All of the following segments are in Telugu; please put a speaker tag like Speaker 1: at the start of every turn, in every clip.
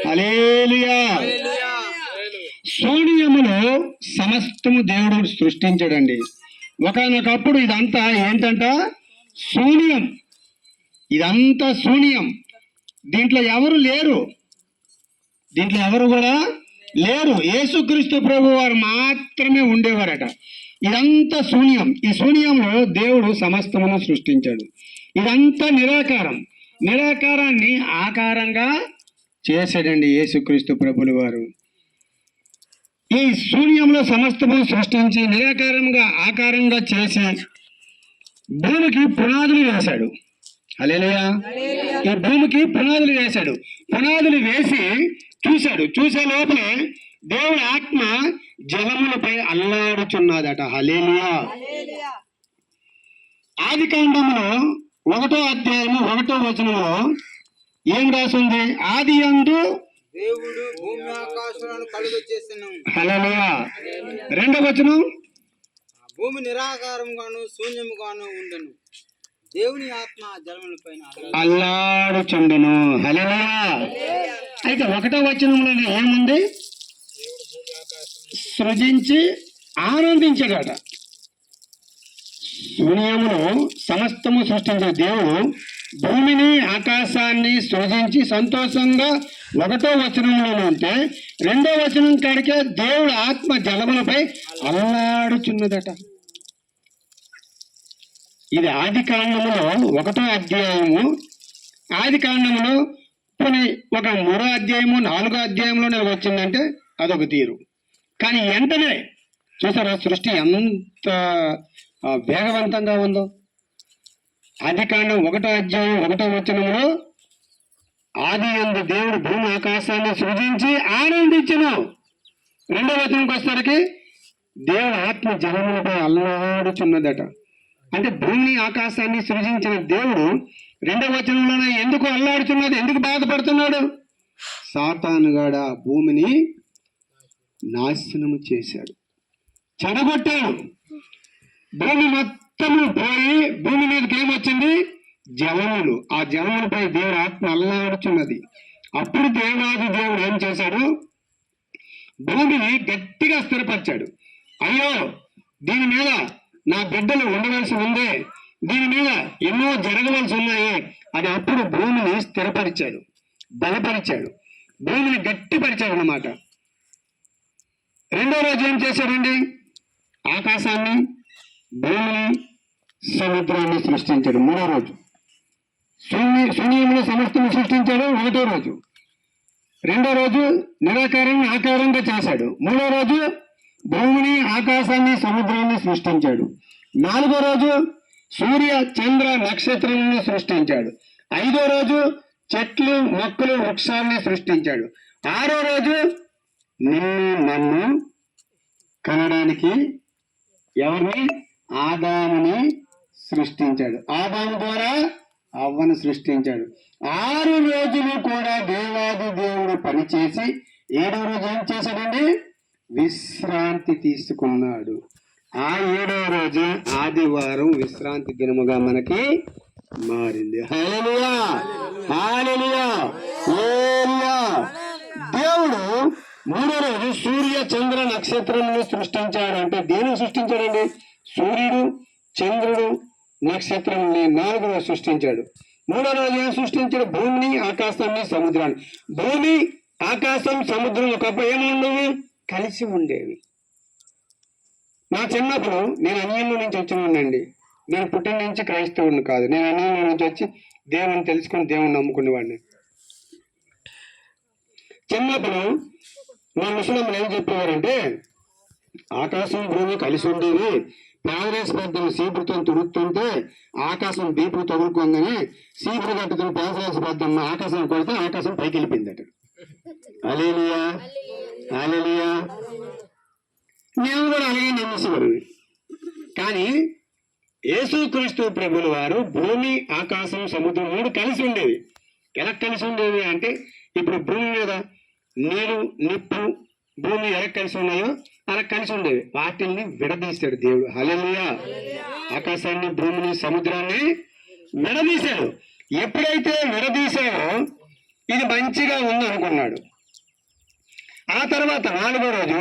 Speaker 1: హల్లెలూయా. శూన్యములో సమస్తము దేవుడు సృష్టించాడండి. ఒకనొకప్పుడు ఇదంతా ఏంటంట? శూన్యం. ఇదంతా శూన్యం. దీంట్లో ఎవరు లేరు, దీంట్లో ఎవరు కూడా లేరు. యేసుక్రీస్తు ప్రభు వారు మాత్రమే ఉండేవారట. ఇదంతా శూన్యం. ఈ శూన్యంలో దేవుడు సమస్తమును సృష్టించాడు. ఇదంతా నిరాకారం. నిరాకారాన్ని ఆకారంగా చేశాడండి యేసుక్రీస్తు ప్రభుల వారు. ఈ శూన్యంలో సమస్తమును సృష్టించి నిరాకారంగా ఆకారంగా చేసి భూమికి పునాదులు వేశాడు. హల్లెలూయా. ఈ భూమికి పునాదులు వేశాడు. పునాదులు వేసి చూశాడు. చూసే లోపలే దేవుడి ఆత్మ జలములపై అల్లాడుచున్నదట. హల్లెలూయా. ఆది కాండములో 1వ అధ్యాయము 1వ వచనంలో ఏం రాసింది? ఆది యందు
Speaker 2: దేవుడు భూమి ఆకాశాలను కలుగజేసెను.
Speaker 1: హల్లెలూయా. 2వ వచనం,
Speaker 2: భూమి నిరాకారంగాను శూన్యముగాను ఉండెను, దేవుని ఆత్మ జలములపైన
Speaker 1: అల్లాడుచుండెను. హల్లెలూయా. అయితే 1వ వచనంలో ఏముంది? సృజించి ఆనందించాడట. శూన్యమును సమస్తము సృష్టించిన దేవుడు భూమిని ఆకాశాన్ని సృజించి సంతోషంగా 1వ వచనంలో ఉంటే 2వ వచనం కాడికే దేవుడు ఆత్మ జలములపై అల్లాడుచున్నదట. ఇది ఆది కాండములో 1వ అధ్యాయము. ఆది కాండములో కొన్ని ఒక 3వ అధ్యాయము 4వ అధ్యాయంలోనే వచ్చిందంటే అదొక తీరు. కానీ వెంటనే చూసారా సృష్టి ఎంత వేగవంతంగా ఉందో. ఆది కాండం 1వ అధ్యాయం 1వ వచనంలో ఆది యందు దేవుడు భూమి ఆకాశాన్ని సృజించి ఆనందించెను. 2వ వచనంకి వచ్చేసరికి దేవుడు ఆత్మ జలములపై అల్లాడుచున్నదట. అంటే భూమిని ఆకాశాన్ని సృజించిన దేవుడు 2వ వచనంలోనే ఎందుకు అల్లాడుచున్నది, ఎందుకు బాధపడుతున్నాడు? సాతానుగాడ భూమిని నాశనము చేశాడు, చెడగొట్టాడు. భూమి మొత్తము పోయి భూమి మీదకి ఏమొచ్చింది? జలములు. ఆ జలములపై దేవుడు ఆత్మ అల్లాడుచున్నది. అప్పుడు దేవాది దేవుడు ఏం చేశాడు? భూమిని గట్టిగా స్థిరపరిచాడు. అయ్యో, దీని మీద నా బిడ్డలు ఉండవలసి ఉంది, దీని మీద ఎన్నో జరగవలసి ఉన్నాయి అని అప్పుడు భూమిని స్థిరపరిచాడు, బలపరిచాడు, భూమిని గట్టిపరిచాడు అన్నమాట. 2వ రోజు ఏం చేశాడండి? ఆకాశాన్ని, భూమిని, సముద్రాన్ని సృష్టించాడు. 3వ రోజు శూన్యమును సమస్తము సృష్టించాడు 1వ రోజు. 2వ రోజు నిరాకారాన్ని ఆకారంగా చేశాడు. 3వ రోజు భూమిని, ఆకాశాన్ని, సముద్రాన్ని సృష్టించాడు. 4వ రోజు సూర్య, చంద్ర, నక్షత్రాలను సృష్టించాడు. 5వ రోజు చెట్లు, మొక్కలు, వృక్షాలని సృష్టించాడు. 6వ రోజు నిన్ను నన్ను కనడానికి ఎవరిని? ఆదాముని సృష్టించాడు. ఆదాము ద్వారా అవ్వను సృష్టించాడు. 6 రోజులు కూడా దేవాది దేవుడు పనిచేసి 7వ రోజు ఏం చేశాడండి? విశ్రాంతి తీసుకున్నాడు. ఆ 7వ రోజు ఆదివారం విశ్రాంతి దినముగా మనకి మారింది. హల్లెలూయా, హల్లెలూయా, హల్లెలూయా. దేవుడు 3వ రోజు సూర్య, చంద్ర, నక్షత్రాలను సృష్టించాడు. అంటే దేనిని సృష్టించాడండి? సూర్యుడు, చంద్రుడు, నక్షత్రాన్ని 4వ రోజు సృష్టించాడు. 3వ రోజు ఏం సృష్టించాడు? భూమిని, ఆకాశాన్ని, సముద్రాన్ని. భూమి, ఆకాశం, సముద్రం ఒకప్పుడు ఏముండేవి? కలిసి ఉండేవి. నా చిన్నప్పుడు నేను అన్యంలో నుంచి వచ్చినండి. నేను పుట్టిన నుంచి క్రైస్తవుడిని కాదు, నేను అన్యంలో నుంచి వచ్చి దేవుని తెలుసుకొని దేవుని నమ్ముకునేవాడిని. చిన్నప్పుడు మా ముసలమ్మలు ఏం చెప్పేవారంటే, ఆకాశం భూమి కలిసి ఉండేవి, పేదరేసిపెద్దలు సీపురుతో తుడుతుంటే ఆకాశం బీపులు తగులుకుందని సీపురు కట్టుకుని పేదరేసిపెద్దమ్మ ఆకాశం కొడితే ఆకాశం పైకి వెళ్ళిపోయిందట. హల్లెలూయా, హల్లెలూయా. మేము కూడా అలాగే నమ్మేసేవారు. కానీ యేసుక్రీస్తు ప్రభుల వారు భూమి, ఆకాశం, సముద్రం 3 కలిసి ఉండేవి. ఎలా కలిసి ఉండేవి అంటే, ఇప్పుడు భూమి మీద నీరు, నిప్పు, భూమి ఎలా కలిసి ఉన్నాయో అలా కలిసి ఉండేవి. వాటిల్ని విడదీశాడు దేవుడు. హల్లెలూయా. ఆకాశాన్ని, భూమిని, సముద్రాన్ని విడదీశాడు. ఎప్పుడైతే విడదీశాడో ఇది మంచిగా ఉంది అనుకున్నాడు. ఆ తర్వాత 4వ రోజు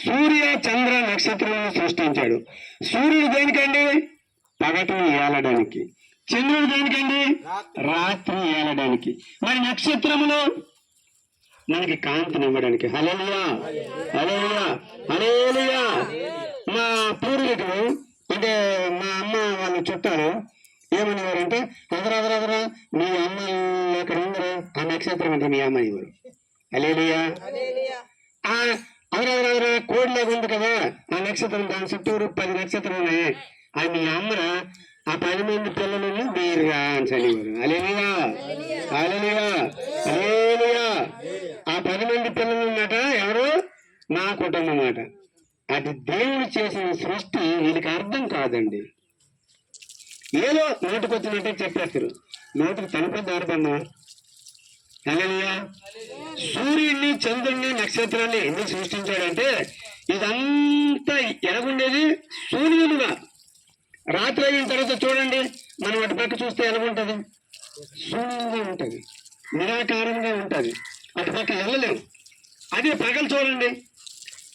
Speaker 1: సూర్య చంద్ర నక్షత్రములను సృష్టించాడు. సూర్యుడు దేనికండి? పగటిని ఏలడానికి. చంద్రుడు దేనికండి? రాత్రి ఏలడానికి. మరి నక్షత్రములు మనకి కాంతినివ్వడానికి. హల్లెలూయా, హల్లెలూయా, హల్లెలూయా. మా పూర్వీకులు అంటే మా అమ్మ వాళ్ళు చుట్టాలు ఏమనేవారంటే, అదరా మీ అమ్మ ఎక్కడ ఉందరా ఆ నక్షత్రం అంటే మీ అమ్మ ఇవ్వరు. హల్లెలూయా. అదరా కోడిలాగా ఉంది కదా ఆ నక్షత్రం, దాని చుట్టూరు 10 నక్షత్రాలు ఉన్నాయి, అది మీ అమ్మరా, ఆ 10 మంది పిల్లలను మీరుగా అని చదివారు. హల్లెలూయా, హల్లెలూయా, హల్లెలూయా. ఆ 10 మంది పిల్లలు ఉన్నట ఎవరు? నా కుటుంబం మాట. అది దేవుడు చేసిన సృష్టి వీళ్ళకి అర్థం కాదండి. ఏదో నోటికొచ్చినట్టే చెప్పేస్తారు, నోటికి తలుపు దారిపన్నా. హల్లెలూయా. సూర్యుడిని, చంద్రుడిని, నక్షత్రాన్ని ఎందుకు సృష్టించాడంటే ఇదంతా ఎలాగుండేది? సూర్యుడుగా. రాత్రి అయిన తర్వాత చూడండి, మనం అటు పక్క చూస్తే ఎలాగుంటది? శూన్యంగా ఉంటది, నిరాకారంగా ఉంటది, అటు పక్క వెళ్ళలేము. అదే పగలు చూడండి.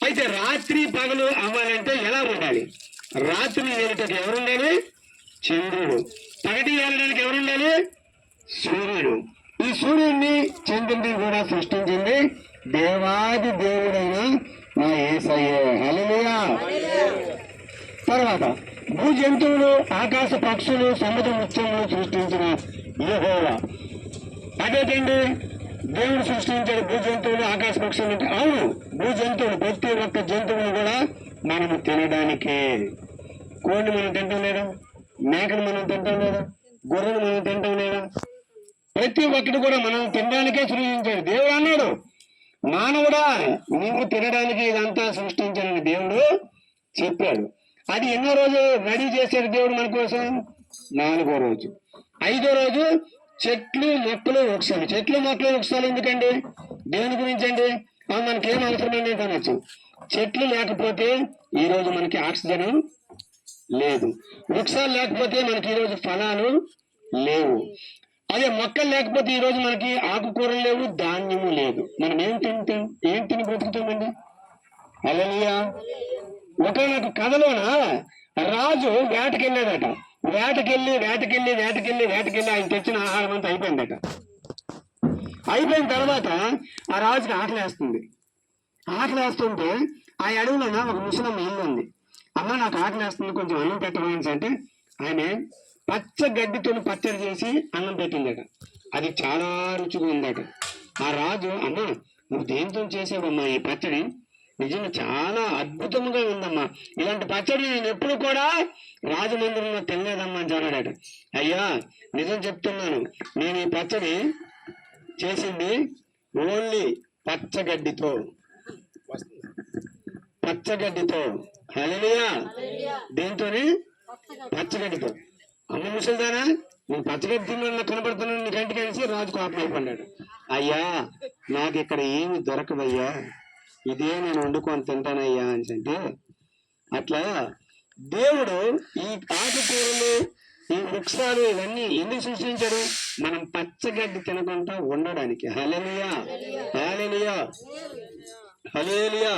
Speaker 1: అయితే రాత్రి పగలు అవ్వాలంటే ఎలా ఉండాలి? రాత్రి ఏమిటకి ఎవరుండాలి? చంద్రుడు. పగటి వెళ్ళడానికి ఎవరుండాలి? సూర్యుడు. ఈ సూర్యుడిని, చంద్రుడిని కూడా సృష్టించింది దేవాది దేవుడైన నా యేసయ్యే. హల్లెలూయా. తర్వాత భూ జంతువులు, ఆకాశ పక్షులు, సముద్ర వృక్షములు సృష్టించిన యెహోవా. అదేంటండి దేవుడు సృష్టించాడు భూ జంతువులు, ఆకాశ పక్షులు అంటే? అవును, భూ జంతువులు ప్రతి ఒక్క జంతువులు కూడా మనము తినడానికే. కోడిని మనం తింటాం లేదా? మేకను మనం తింటాం లేదా? గొర్రెను మనం తింటాం లేదా? ప్రతి ఒక్కటి కూడా మనం తినడానికే సృష్టించాడు. దేవుడు అన్నాడు, మానవుడా నీవు తినడానికి ఇదంతా సృష్టించాలని దేవుడు చెప్పాడు. అది ఎన్నో రోజు రెడీ చేశాడు దేవుడు మన కోసం? 4వ రోజు. 5వ రోజు చెట్లు, మొక్కలు, వృక్షాలు. చెట్లు, మొక్కలు, వృక్షాలు ఎందుకండి? దేని గురించి అండి? మనకేం అవసరమైంది అనొచ్చు. చెట్లు లేకపోతే ఈ రోజు మనకి ఆక్సిజన్ లేదు, వృక్షాలు లేకపోతే మనకి ఈరోజు ఫలాలు లేవు, అదే మొక్కలు లేకపోతే ఈ రోజు మనకి ఆకుకూరలు లేవు, ధాన్యము లేదు. మనం ఏం తిని బ్రతుకుతామండి? హల్లెలూయా. ఒకనొక కథలోన రాజు వేటకెళ్ళాడట. వేటకెళ్ళి ఆయన తెచ్చిన ఆహారం అంతా అయిపోయిందట. అయిపోయిన తర్వాత ఆ రాజుకి ఆకలేస్తుంది. ఆకలేస్తుంటే ఆ అడవులోన ఒక ముసలమ్మ ఇల్లు ఉంది. అమ్మ నాకు ఆకలేస్తుంది, కొంచెం అన్నం పెట్టమని అంటే ఆమె పచ్చ గడ్డితో పచ్చడి చేసి అన్నం పెట్టిందట. అది చాలా రుచిగా ఉందట. ఆ రాజు, అమ్మ నువ్వు దేంతో చేసావమ్మా ఈ పచ్చడి? నిజంగా చాలా అద్భుతంగా ఉందమ్మా, ఇలాంటి పచ్చడి నేను ఎప్పుడు కూడా రాజమందిరంలో తినలేదమ్మా అని అన్నాడట. అయ్యా నిజం చెప్తున్నాను, నేను ఈ పచ్చడి చేసింది ఓన్లీ పచ్చగడ్డితో. హల్లెలూయా. దేంతోని? పచ్చగడ్డితో. అమ్మ ముసలిదానా, నేను పచ్చగడ్డి తిన్నా కనబడుతున్నాను నీ కంటికి అనేసి రాజు కోపం అయిపోయాడు. అయ్యా నాకు ఇక్కడ ఏమి దొరకవయ్యా, ఇదే నేను వండుకొని తింటానయ్యా అని అంటే, అట్లా దేవుడు ఈ ఆకుకూరలు, ఈ వృక్షాలు ఇవన్నీ ఎందుకు సృష్టించాడు? మనం పచ్చగడ్డి తినకుండా ఉండడానికి. హల్లెలూయా, హల్లెలూయా, హల్లెలూయా.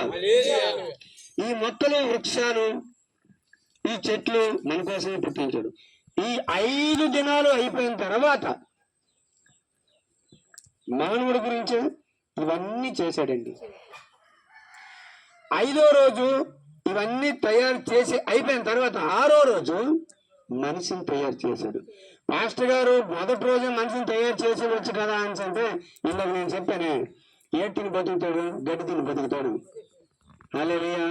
Speaker 1: ఈ మొక్కలు, వృక్షాలు, ఈ చెట్లు మన కోసమే పుట్టించాడు. ఈ 5 దినాలు అయిపోయిన తర్వాత మానవుడి గురించి ఇవన్నీ చేశాడండి. 5వ రోజు ఇవన్నీ తయారు చేసి అయిపోయిన తర్వాత 6వ రోజు మనిషిని తయారు చేశాడు. మాస్టర్ గారు మొదటి రోజే మనిషిని తయారు చేసి వచ్చు కదా అని అంటే, ఇందాక నేను చెప్పాను, ఏటిని బతుకుతాడు? గడ్డి తిని బతుకుతాడు. హల్లెలూయా.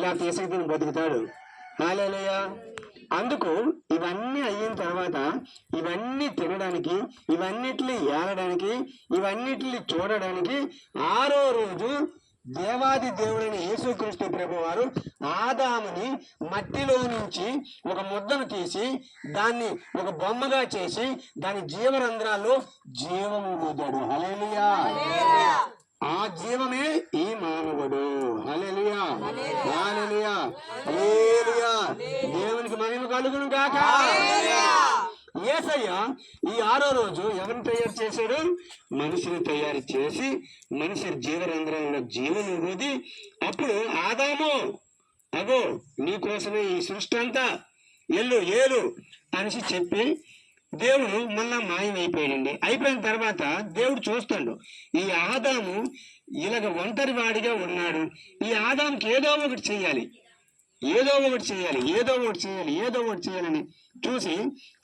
Speaker 1: లేకపోతే ఇసుక తిని బతుకుతాడు. హల్లెలూయా. అందుకు ఇవన్నీ అయిన తర్వాత ఇవన్నీ తినడానికి, ఇవన్నిటిని ఏలడానికి, ఇవన్నిటిని చూడడానికి 6వ రోజు దేవాది దేవుడైన యేసుక్రీస్తు ప్రభువారు ఆదాముని మట్టిలో నుంచి ఒక ముద్దను తీసి దాన్ని ఒక బొమ్మగా చేసి దాని జీవరంధ్రాల్లో జీవము ఊదాడు. హల్లెలూయా. ఆ జీవమే ఈ మానవుడు. హల్లెలూయా, హల్లెలూయా, హల్లెలూయా. దేవునికి మహిమ కలుగును గాక. యేసయ్య ఈ 6వ రోజు ఎవరిని తయారు చేశాడు? మనిషిని తయారు చేసి మనిషి జీవరంధ్రంలో జీవం ఊది అప్పుడు ఆదాము అగో నీకోసమే ఈ సృష్టి అంతా ఏలు అనేసి చెప్పి దేవుడు మళ్ళా మాయమైపోయాడండి. అయిపోయిన తర్వాత దేవుడు చూస్తాడు ఈ ఆదాము ఇలాగ ఒంటరి వాడిగా ఉన్నాడు, ఈ ఆదాముకి ఏదో ఒకటి చేయాలి చేయాలని చూసి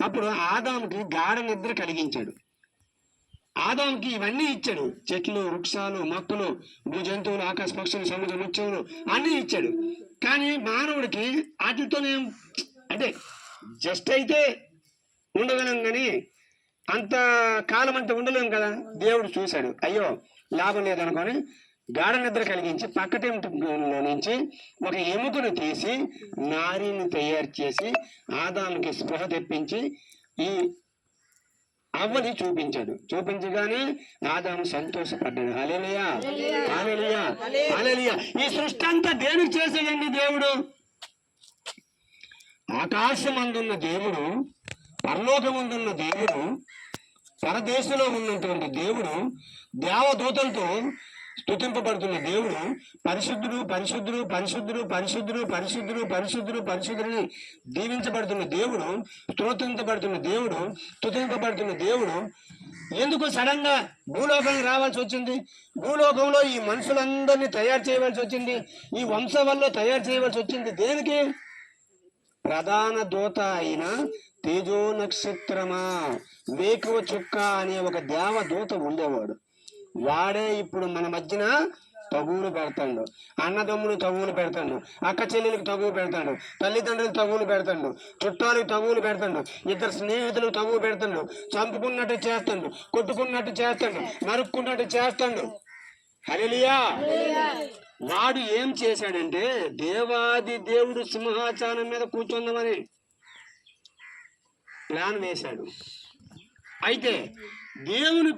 Speaker 1: అప్పుడు ఆదాముకి గాఢ నిద్ర కలిగించాడు. ఆదాముకి ఇవన్నీ ఇచ్చాడు, చెట్లు, వృక్షాలు, మొక్కలు, భూజంతువులు, ఆకాశ పక్షులు, సముద్ర ముత్యములు అన్నీ ఇచ్చాడు. కానీ మానవుడికి వాటితోనే అంటే జస్ట్ అయితే ఉండగలం కానీ అంత కాలం అంతా ఉండలేము కదా. దేవుడు చూశాడు, అయ్యో లాభం లేదనుకొని గాఢ నిద్ర కలిగించి పక్కటెంలో నుంచి ఒక ఎముకను తీసి నారిని తయారు చేసి ఆదాముకి స్పృహ తెప్పించి ఈ అవ్వని చూపించగానే ఆదాము సంతోషపడ్డాడు. హల్లెలూయా, హల్లెలూయా, హల్లెలూయా. ఈ సృష్టి అంతా దేనికి చేశాడండి దేవుడు? ఆకాశమందున్న దేవుడు, పరలోకమందున్న దేవుడు, పరదేశంలో ఉన్నటువంటి దేవుడు, దేవదూతలతో స్తుతింపబడుతున్న దేవుడు, పరిశుద్ధుడు పరిశుద్ధుడు పరిశుద్ధుడు పరిశుద్ధుడు పరిశుద్ధుడు పరిశుద్ధుడు పరిశుద్ధుడిని దీవించబడుతున్న దేవుడు, స్తుతింపబడుతున్న దేవుడు ఎందుకు సడన్ గా భూలోకానికి రావాల్సి వచ్చింది? భూలోకంలో ఈ మనుషులందరినీ తయారు చేయవలసి వచ్చింది, ఈ వంశవల్లో తయారు చేయవలసి వచ్చింది దేనికి? ప్రధాన దూత అయిన తేజో నక్షత్రమా, వేకువ చుక్క అనే ఒక దేవదూత ఉండేవాడు. వాడే ఇప్పుడు మన మధ్యన తగువులు పెడతాడు, అన్నదమ్ములు తగువులు పెడతాడు, అక్క చెల్లెలకు తగువు పెడతాడు, తల్లిదండ్రులకు తగువులు పెడతాడు, చుట్టాలకు తగువులు పెడతాడు, ఇద్దరు స్నేహితులకు తగువు పెడతాడు, చంపుకున్నట్టు చేస్తాడు, కొట్టుకున్నట్టు చేస్తాడు, నరుక్కున్నట్టు చేస్తాడు. హల్లెలూయా. వాడు ఏం చేశాడంటే దేవాది దేవుడు సింహాసనం మీద కూర్చుందామని ప్లాన్ వేశాడు. అయితే దేవుని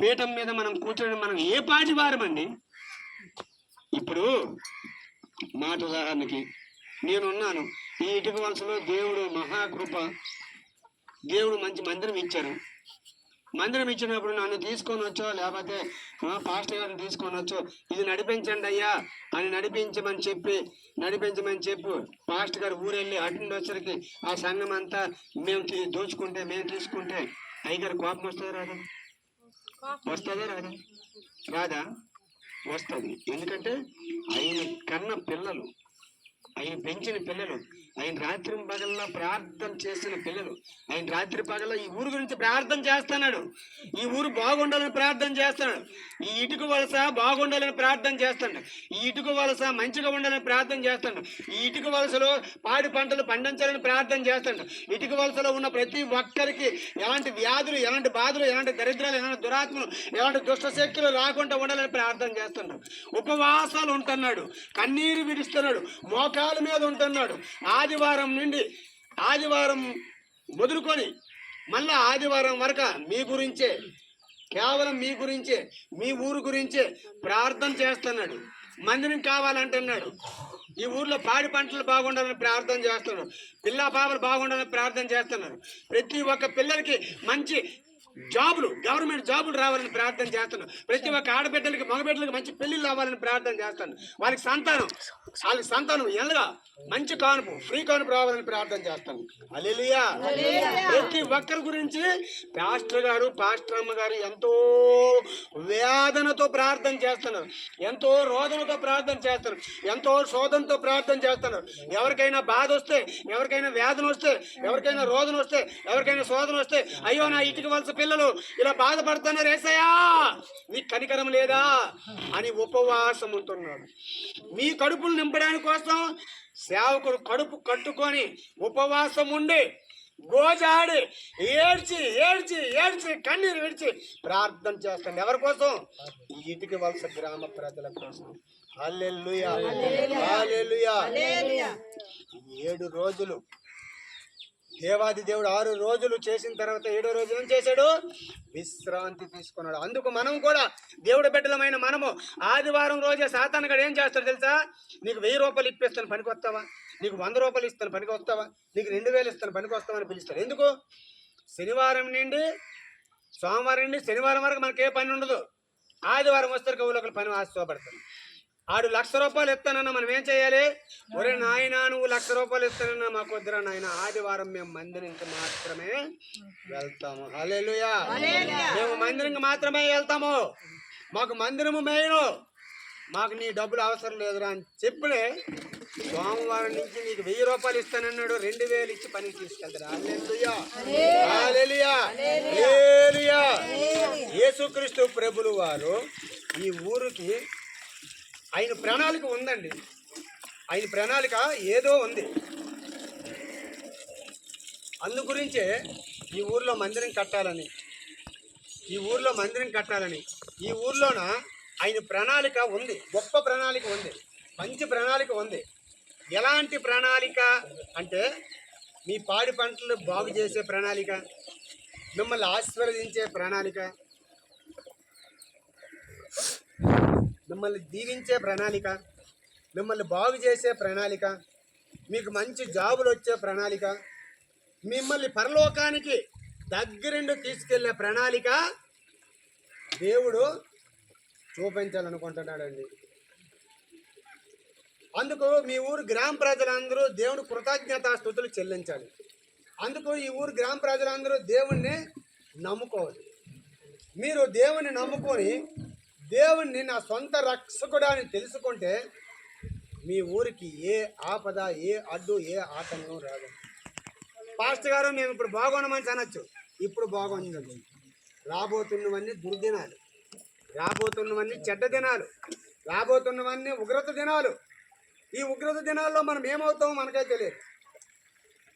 Speaker 1: పీఠం మీద మనం కూర్చోడం మనం ఏ పాటి వారమండి? ఇప్పుడు మాట ఉదాహరణకి నేనున్నాను, ఈ ఇటుక వలసలో దేవుడు మహాకృప, దేవుడు మంచి మందిరం ఇచ్చారు. మందిరం ఇచ్చినప్పుడు నన్ను తీసుకొని వచ్చో లేకపోతే పాస్టర్ గారిని తీసుకొని వచ్చో ఇది నడిపించండి అయ్యా అని నడిపించమని చెప్పు పాస్టర్ గారు ఊరెళ్ళి అటెండ్ వచ్చరికి ఆ సంఘం అంతా మేము తీసుకుంటే అయ్యగారు కోపం వస్తుందా రాదా? వస్తుంది. ఎందుకంటే ఆయన కన్న పిల్లలు, ఆయన పెంచిన పిల్లలు, ఆయన రాత్రి పగల్లో ప్రార్థన చేసిన పిల్లలు, ఆయన రాత్రి పగల్లో ఈ ఊరు గురించి ప్రార్థన చేస్తున్నాడు, ఈ ఊరు బాగుండాలని ప్రార్థన చేస్తున్నాడు, ఈ ఇటుక వలస బాగుండాలని ప్రార్థన చేస్తాడు, ఈ ఇటుక వలస మంచిగా ఉండాలని ప్రార్థన చేస్తాడు, ఈ ఇటుక వలసలో పాడి పంటలు పండించాలని ప్రార్థన చేస్తాడు, ఇటుక వలసలో ఉన్న ప్రతి ఒక్కరికి ఎలాంటి వ్యాధులు, ఎలాంటి బాధలు, ఎలాంటి దరిద్రాలు, ఎలాంటి దురాత్మలు, ఎలాంటి దుష్ట శక్తులు రాకుండా ఉండాలని ప్రార్థన చేస్తున్నాడు. ఉపవాసాలు ఉంటున్నాడు, కన్నీరు విడుస్తున్నాడు, మోకాల మీద ఉంటున్నాడు. ఆదివారం మొదలుకొని మళ్ళా ఆదివారం వరకు మీ గురించే, కేవలం మీ గురించే, మీ ఊరు గురించే ప్రార్థన చేస్తున్నాడు. మందిరం కావాలంటున్నాడు, ఈ ఊర్లో పాడి పంటలు బాగుండాలని ప్రార్థన చేస్తున్నాడు, పిల్ల పాపలు బాగుండాలని ప్రార్థన చేస్తున్నారు, ప్రతి ఒక్క పిల్లలకి మంచి జాబులు, గవర్నమెంట్ జాబులు రావాలని ప్రార్థన చేస్తున్నాను, ప్రతి ఒక్క ఆడబిడ్డలకి మగబిడ్డలకి మంచి పెళ్లిళ్ళు రావాలని ప్రార్థన చేస్తాను, వాళ్ళకి సంతానం ఎల్లగా మంచి కానుపు, ఫ్రీ కానుపు రావాలని ప్రార్థన చేస్తాను. హల్లెలూయా. ప్రతి ఒక్కరి గురించి పాస్టర్ అమ్మ గారు ఎంతో వేదనతో ప్రార్థన చేస్తున్నారు, ఎంతో రోదనతో ప్రార్థన చేస్తున్నారు, ఎంతో శోధనతో ప్రార్థన చేస్తున్నారు. ఎవరికైనా బాధ వస్తే, ఎవరికైనా వేదన వస్తే, ఎవరికైనా రోదన వస్తే, ఎవరికైనా శోధన వస్తే, అయ్యో నా ఇటుక వలస పిల్లలు ఇలా బాధపడుతున్నారు యేసయ్యా నీకు కనికరం లేదా అని ఉపవాసం ఉంటున్నాడు. మీ కడుపులు నింపడానికి కోసం సేవకుడు కడుపు కట్టుకొని ఉపవాసం ఉండి గోజాడి ఏడ్చి కన్నీరు విడిచి ప్రార్థన చేస్తాను. ఎవరి కోసం? ఈ ఇటుక వలస గ్రామ ప్రజల కోసం. హల్లెలూయా, హల్లెలూయా. 7 రోజులు దేవాది దేవుడు 6 రోజులు చేసిన తర్వాత 7వ రోజు ఏం చేశాడు? విశ్రాంతి తీసుకున్నాడు. అందుకు మనం కూడా దేవుడి బిడ్డలమైన మనము ఆదివారం రోజే సాతానుగాడు ఏం చేస్తాడు తెలుసా? నీకు 1000 రూపాయలు ఇప్పిస్తాను పనికి వస్తావా, నీకు 100 రూపాయలు ఇస్తాను పనికి వస్తావా, నీకు 2000 ఇస్తాను పనికి వస్తావని పిలుస్తాడు. ఎందుకు?
Speaker 3: శనివారం నుండి సోమవారం నుండి శనివారం వరకు మనకి ఏ పని ఉండదు. ఆదివారం వస్తే కవులు ఒకరు పని ఆశపడతారు. ఆడు రూపాయలు ఇస్తానన్నా మనం ఏం చేయాలి? ఒరే నాయన నువ్వు రూపాయలు ఇస్తానన్నా మాకు వద్దురా నాయన, ఆదివారం మేము మందిరానికి మాత్రమే వెళ్తాము. హల్లెలూయా. మేము మందిరానికి మాత్రమే వెళ్తాము, మాకు మందిరము మెయిన్, మాకు నీ డబ్బులు అవసరం లేదురా అని చెప్పి సోమవారం నుంచి నీకు 1000 రూపాయలు ఇస్తానన్నాడు, 2000 ఇచ్చి పనికి తీసుకెళ్తాడు. హల్లెలూయా, హల్లెలూయా, హల్లెలూయా. యేసుక్రీస్తు ప్రభులు వారు ఈ ఊరికి ఆయన ప్రణాళిక ఉందండి. ఆయన ప్రణాళిక ఏదో ఉంది. అందు గురించే ఈ ఊర్లో మందిరం కట్టాలని, ఈ ఊర్లో మందిరం కట్టాలని, ఈ ఊర్లోన ఆయన ప్రణాళిక ఉంది. గొప్ప ప్రణాళిక ఉంది, మంచి ప్రణాళిక ఉంది. ఎలాంటి ప్రణాళిక అంటే మీ పాడి పంటలు బాగు చేసే ప్రణాళిక, మిమ్మల్ని ఆశీర్వదించే ప్రణాళిక, మిమ్మల్ని దీవించే ప్రణాళిక, మిమ్మల్ని బాగు చేసే ప్రణాళిక, మీకు మంచి జాబులు వచ్చే ప్రణాళిక, మిమ్మల్ని పరలోకానికి దగ్గరుండి తీసుకెళ్లే ప్రణాళిక దేవుడు చూపించాలనుకుంటున్నాడండి. అందుకు మీ ఊరు గ్రామ ప్రజలందరూ దేవుడు కృతజ్ఞతాస్తుతులు చెల్లించాలి. అందుకు ఈ ఊరు గ్రామ ప్రజలందరూ దేవుణ్ణి నమ్ముకోవాలి. మీరు దేవుణ్ణి నమ్ముకొని దేవుణ్ణి నా సొంత రక్షకుడు అని తెలుసుకుంటే మీ ఊరికి ఏ ఆపద, ఏ అడ్డు, ఏ ఆటంకం రాదు. పాస్టర్ గారు మేము ఇప్పుడు బాగున్నామని అనొచ్చు. ఇప్పుడు బాగుందండి. రాబోతున్నవన్నీ దుర్దినాలు, రాబోతున్నవన్నీ చెడ్డ దినాలు, రాబోతున్నవన్నీ ఉగ్రత దినాలు. ఈ ఉగ్రత దినాల్లో మనం ఏమవుతామో మనకే తెలియదు.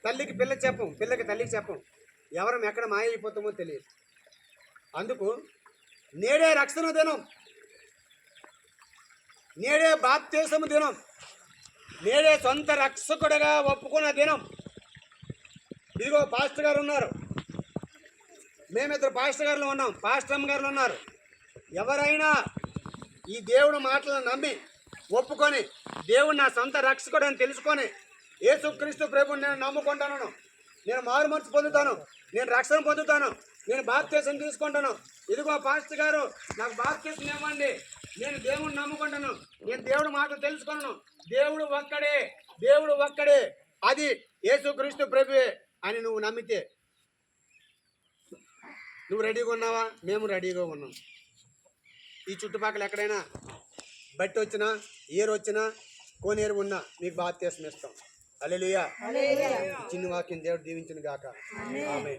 Speaker 3: తల్లికి పిల్ల చెప్పం, పిల్లకి తల్లికి చెప్పం, ఎవరం ఎక్కడ మాయ అయిపోతామో తెలియదు. అందుకు నేడే రక్షణ దినం, నేడే బాప్తిస్మ దినం, నేడే సొంత రక్షకుడిగా ఒప్పుకున్న దినం. ఇదిగో పాస్టర్ గారు ఉన్నారు, మేమిద్దరు పాస్టర్ గారులు ఉన్నాం, పాస్టర్ అమ్మ గారులు ఉన్నారు. ఎవరైనా ఈ దేవుడు మాటలను నమ్మి ఒప్పుకొని దేవుడు నా సొంత రక్షకుడు అని తెలుసుకొని యేసుక్రీస్తు ప్రభుని నేను నమ్ముకుంటాను, నేను మారు మనసు పొందుతాను, నేను రక్షణ పొందుతాను, నేను బాప్తిస్మం తీసుకుంటాను. ఇదిగో పాస్టర్ గారు నాకు బాప్తిస్మం ఇవ్వండి, నేను దేవుడిని నమ్ముకుంటాను, నేను దేవుడి మాటలు తెలుసుకున్నాను, దేవుడు ఒక్కడే, దేవుడు ఒక్కడే, అది యేసుక్రీస్తు ప్రభువే అని నువ్వు నమ్మితే నువ్వు రెడీగా ఉన్నావా? మేము రెడీగా ఉన్నాం. ఈ చుట్టుపక్కల ఎక్కడైనా బట్టి వచ్చినా, ఏరు వచ్చినా, కోనేరు ఉన్నా మీకు బాప్తిస్మం ఇస్తాం. హల్లెలూయా. చిన్న వాక్యం దేవుడు దీవించును గాక. ఆమేన్.